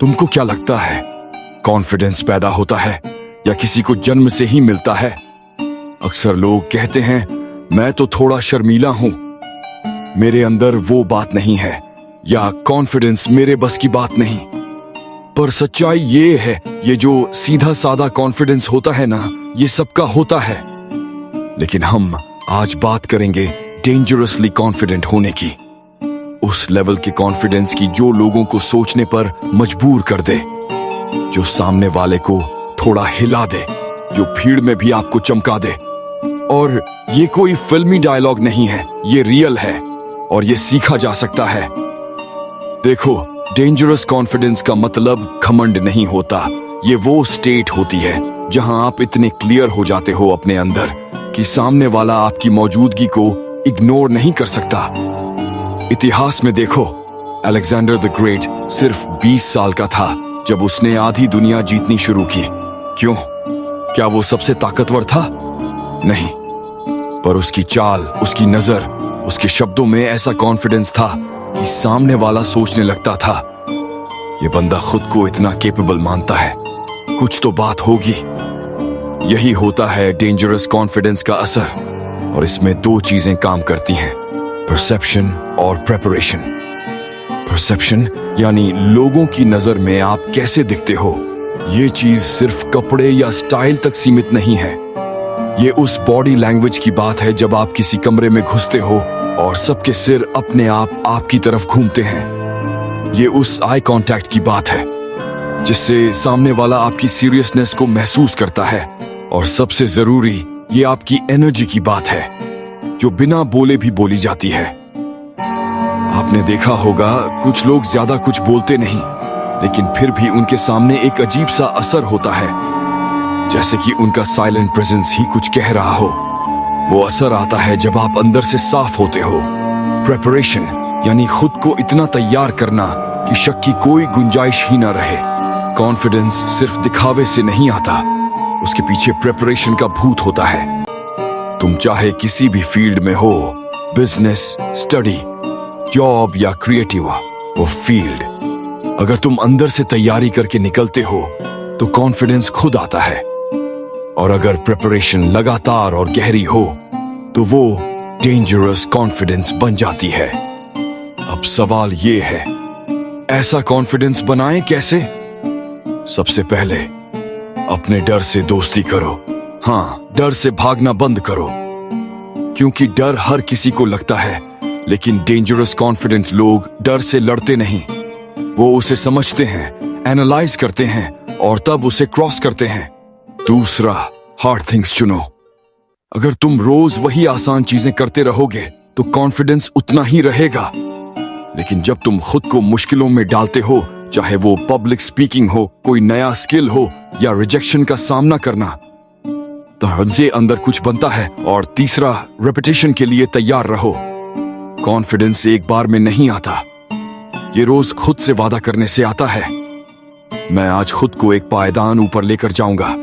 तुमको क्या लगता है, कॉन्फिडेंस पैदा होता है या किसी को जन्म से ही मिलता है? अक्सर लोग कहते हैं मैं तो थोड़ा शर्मीला हूं, मेरे अंदर वो बात नहीं है, या कॉन्फिडेंस मेरे बस की बात नहीं। पर सच्चाई ये है, ये जो सीधा साधा कॉन्फिडेंस होता है ना, ये सबका होता है। लेकिन हम आज बात करेंगे डेंजरसली कॉन्फिडेंट होने की, उस लेवल के कॉन्फिडेंस की जो लोगों को सोचने पर मजबूर कर दे, जो सामने वाले को थोड़ा हिला दे, जो भीड़ में भी आपको चमका दे। और ये कोई फिल्मी डायलॉग नहीं है, ये रियल है और ये सीखा जा सकता है। देखो, डेंजरस कॉन्फिडेंस का मतलब घमंड नहीं होता, ये वो स्टेट होती है जहां आप इतने क्लियर हो जाते हो अपने अंदर कि सामने वाला आपकी मौजूदगी को इग्नोर नहीं कर सकता। इतिहास में देखो, अलेक्जेंडर द ग्रेट सिर्फ 20 साल का था जब उसने आधी दुनिया जीतनी शुरू की। क्यों? क्या वो सबसे ताकतवर था? नहीं, पर उसकी चाल, उसकी नजर, उसके शब्दों में ऐसा कॉन्फिडेंस था कि सामने वाला सोचने लगता था, ये बंदा खुद को इतना कैपेबल मानता है, कुछ तो बात होगी। यही होता है डेंजरस कॉन्फिडेंस का असर, और इसमें दो चीजें काम करती हैं, परसेप्शन और प्रेपरेशन। परसेप्शन यानी लोगों की नजर में आप कैसे दिखते हो। ये चीज सिर्फ कपड़े या स्टाइल तक सीमित नहीं है, ये उस बॉडी लैंग्वेज की बात है जब आप किसी कमरे में घुसते हो और सबके सिर अपने आप आपकी तरफ घूमते हैं। ये उस आई कांटेक्ट की बात है जिससे सामने वाला आपकी सीरियसनेस को महसूस करता है। और सबसे जरूरी, ये आपकी एनर्जी की बात है जो बिना बोले भी बोली जाती है। आपने देखा होगा, कुछ लोग ज्यादा कुछ बोलते नहीं, लेकिन फिर भी उनके सामने एक अजीब सा असर होता है, जैसे कि उनका साइलेंट प्रेजेंस ही कुछ कह रहा हो। वो असर आता है जब आप अंदर से साफ होते हो। प्रेपरेशन यानी खुद को इतना तैयार करना कि शक की कोई गुंजाइश ही ना रहे। कॉन्फिडेंस सिर्फ दिखावे से नहीं आता, उसके पीछे प्रेपरेशन का भूत होता है। तुम चाहे किसी भी फील्ड में हो, बिजनेस, स्टडी, जॉब या क्रिएटिव वो फील्ड, अगर तुम अंदर से तैयारी करके निकलते हो तो कॉन्फिडेंस खुद आता है। और अगर प्रिपरेशन लगातार और गहरी हो तो वो डेंजरस कॉन्फिडेंस बन जाती है। अब सवाल ये है, ऐसा कॉन्फिडेंस बनाएं कैसे? सबसे पहले अपने डर से दोस्ती करो। हाँ, डर से भागना बंद करो, क्योंकि डर हर किसी को लगता है, लेकिन डेंजरस कॉन्फिडेंट लोग डर से लड़ते नहीं। वो उसे समझते हैं, एनालाइज करते हैं और तब उसे क्रॉस करते हैं। दूसरा, हार्ड थिंग्स चुनो। अगर तुम रोज वही आसान चीजें करते रहोगे तो कॉन्फिडेंस उतना ही रहेगा, लेकिन जब तुम खुद को मुश्किलों में डालते हो, चाहे वो पब्लिक स्पीकिंग हो, कोई नया स्किल हो या रिजेक्शन का सामना करना, तो हमसे अंदर कुछ बनता है। और तीसरा, रेपिटेशन के लिए तैयार रहो। कॉन्फिडेंस एक बार में नहीं आता, ये रोज खुद से वादा करने से आता है। मैं आज खुद को एक पायदान ऊपर लेकर जाऊंगा,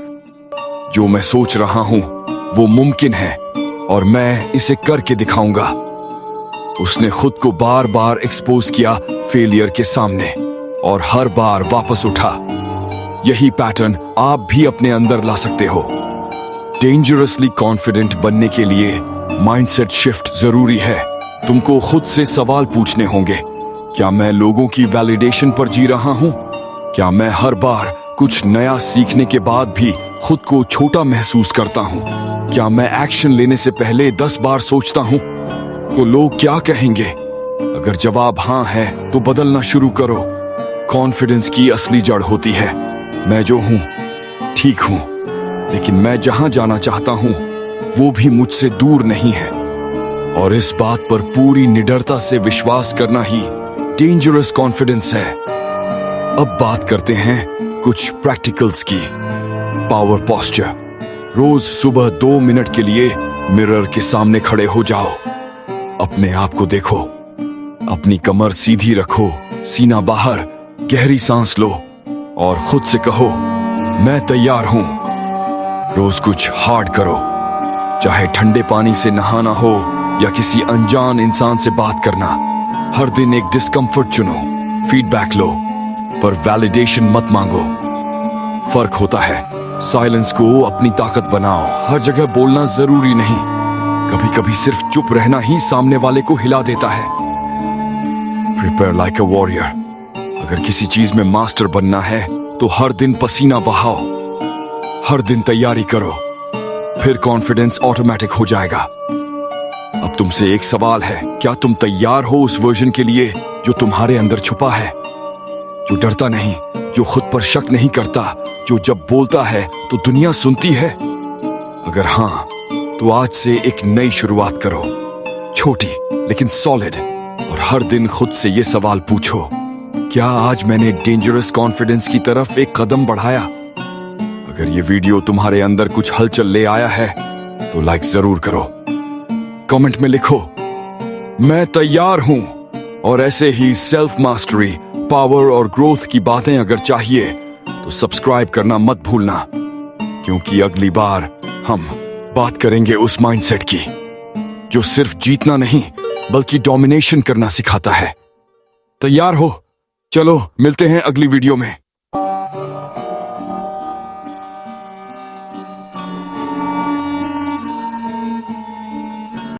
जो मैं सोच रहा हूं वो मुमकिन है और मैं इसे करके दिखाऊंगा। उसने खुद को बार बार एक्सपोज किया फेलियर के सामने और हर बार वापस उठा। यही पैटर्न आप भी अपने अंदर ला सकते हो। डेंजरसली कॉन्फिडेंट बनने के लिए माइंडसेट शिफ्ट जरूरी है। तुमको खुद से सवाल पूछने होंगे, क्या मैं लोगों की वैलिडेशन पर जी रहा हूं? क्या मैं हर बार कुछ नया सीखने के बाद भी खुद को छोटा महसूस करता हूं? क्या मैं एक्शन लेने से पहले 10 बार सोचता हूं तो लोग क्या कहेंगे? अगर जवाब हाँ है तो बदलना शुरू करो। कॉन्फिडेंस की असली जड़ होती है, मैं जो हूं ठीक हूं, लेकिन मैं जहां जाना चाहता हूं वो भी मुझसे दूर नहीं है। और इस बात पर पूरी निडरता से विश्वास करना ही डेंजरस कॉन्फिडेंस है। अब बात करते हैं कुछ प्रैक्टिकल्स की। Power posture. रोज सुबह 2 मिनट के लिए मिरर के सामने खड़े हो जाओ। अपने आप को देखो, अपनी कमर सीधी रखो, सीना बाहर, गहरी सांस लो और खुद से कहो, मैं तैयार हूं। रोज कुछ हार्ड करो, चाहे ठंडे पानी से नहाना हो या किसी अनजान इंसान से बात करना। हर दिन एक डिस्कम्फर्ट चुनो, फीडबैक लो, पर वैलिडेशन मत मांगो। फर्क होता है। साइलेंस को अपनी ताकत बनाओ। हर जगह बोलना जरूरी नहीं, कभी कभी सिर्फ चुप रहना ही सामने वाले को हिला देता है। Prepare like a warrior. अगर किसी चीज में मास्टर बनना है तो हर दिन पसीना बहाओ, हर दिन तैयारी करो, फिर कॉन्फिडेंस ऑटोमेटिक हो जाएगा। अब तुमसे एक सवाल है, क्या तुम तैयार हो उस वर्जन के लिए जो तुम्हारे अंदर छुपा है, जो डरता नहीं, जो खुद पर शक नहीं करता, जो जब बोलता है तो दुनिया सुनती है? अगर हाँ, तो आज से एक नई शुरुआत करो, छोटी लेकिन सॉलिड, और हर दिन खुद से ये सवाल पूछो, क्या आज मैंने डेंजरस कॉन्फिडेंस की तरफ एक कदम बढ़ाया? अगर ये वीडियो तुम्हारे अंदर कुछ हलचल ले आया है तो लाइक जरूर करो, कमेंट में लिखो मैं तैयार हूं। और ऐसे ही सेल्फ मास्टरी, पावर और ग्रोथ की बातें अगर चाहिए तो सब्सक्राइब करना मत भूलना, क्योंकि अगली बार हम बात करेंगे उस माइंडसेट की जो सिर्फ जीतना नहीं बल्कि डोमिनेशन करना सिखाता है। तैयार हो? चलो मिलते हैं अगली वीडियो में।